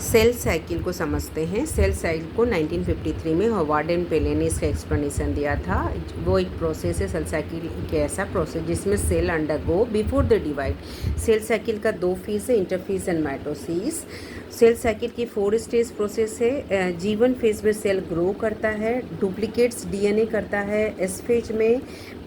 Cell cycle को समझते हैं। सेल साइकिल को 1953 में हॉवर्ड एंड पेले ने इसका एक्सप्लेनेशन दिया था। वो एक प्रोसेस है, सेल साइकिल एक ऐसा प्रोसेस जिसमें cell undergo before the divide. Cell cycle का 2 फेज है, interphase and mitosis. Cell cycle की 4 स्टेज प्रोसेस है। G1 फेज में सेल ग्रो करता है, डुप्लीकेट्स डीएनए करता है। एस फेज में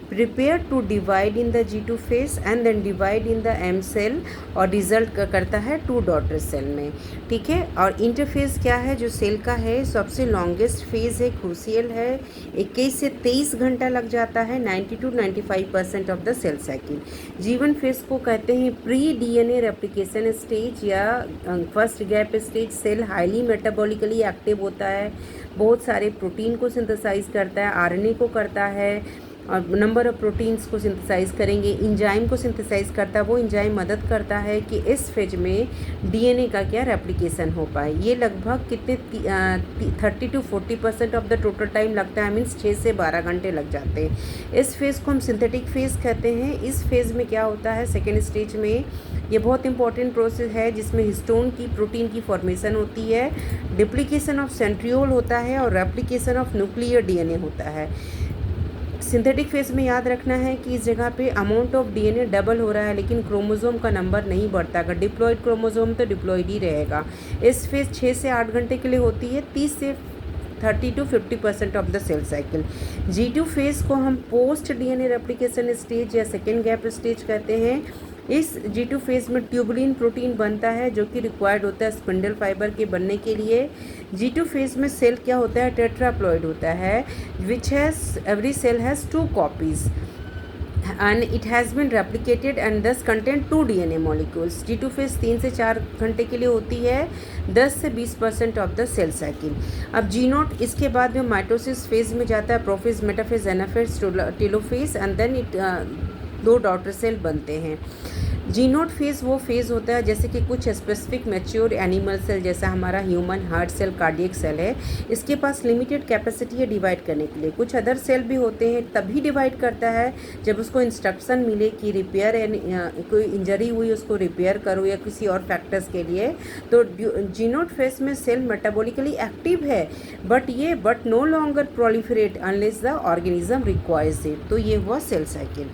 prepare to divide in the G2 phase and then divide in the M cell और रिजल्ट करता है 2 डॉटर सेल में, ठीक है। और इंटरफेज क्या है, जो सेल का है सबसे लॉन्गेस्ट फेज है, क्रूशियल है, 21 से 23 घंटा लग जाता है, 90 to 95% of the cell cycle. G1 phase को कहते हैं प्री डीएनए रेप्लिकेशन स्टेज या first gap stage. Cell highly metabolically active होता है, बहुत सारे प्रोटीन को सिंथेसाइज करता है, आरएनए को करता है और नंबर ऑफ प्रोटीन्स को सिंथेसाइज करेंगे, इंजाइम को सिंथेसाइज करता है। वो इंजाइम मदद करता है कि इस फेज में डीएनए का क्या रेप्लिकेशन हो पाए। ये लगभग कितने 30 to 40% of the total time लगता है, मीन्स 6 से 12 घंटे लग जाते हैं। इस फेज़ को हम सिंथेटिक फेज़ कहते हैं। इस फेज़ में क्या होता है, सेकेंड स्टेज में ये बहुत इंपॉर्टेंट प्रोसेस है जिसमें हिस्टोन की प्रोटीन की फॉर्मेशन होती है, डिप्लीकेशन ऑफ सेंट्रियोल होता है और रेप्लिकेशन ऑफ न्यूक्लियर डीएनए होता है। सिंथेटिक फेज में याद रखना है कि इस जगह पे अमाउंट ऑफ डीएनए डबल हो रहा है लेकिन क्रोमोसोम का नंबर नहीं बढ़ता। अगर डिप्लॉयड क्रोमोसोम तो डिप्लॉयड ही रहेगा। इस फेज 6 से 8 घंटे के लिए होती है, 30 से 30 to 50% of the cell cycle. G2 phase को हम पोस्ट डीएनए रेप्लिकेशन स्टेज या सेकेंड गैप स्टेज कहते हैं। इस G2 फेज में ट्यूबुलिन प्रोटीन बनता है जो कि रिक्वायर्ड होता है स्पिंडल फाइबर के बनने के लिए। G2 फेज में सेल क्या होता है, टेट्राप्लॉइड होता है, which has every cell has 2 copies and it has been replicated and thus contain 2 DNA molecules. G2 phase 3 से 4 घंटे के लिए होती है, 10 से 20% ऑफ द सेल साइकिल। अब G0 इसके बाद में माइटोसिस फेज में जाता है, prophase, metaphase, anaphase, telophase and then it 2 daughter cell बनते हैं। G0 फेज वो फेज होता है जैसे कि कुछ स्पेसिफिक मैच्योर एनिमल सेल जैसा हमारा human heart cell, cardiac cell है, इसके पास लिमिटेड कैपेसिटी है डिवाइड करने के लिए। कुछ अदर सेल भी होते हैं, तभी डिवाइड करता है जब उसको इंस्ट्रक्शन मिले कि रिपेयर कोई इंजरी हुई उसको रिपेयर करो या किसी और फैक्टर्स के लिए। तो G0 फेज में सेल मेटाबॉलिकली एक्टिव है but no longer proliferate unless the organism requires it. तो ये हुआ सेल साइकिल।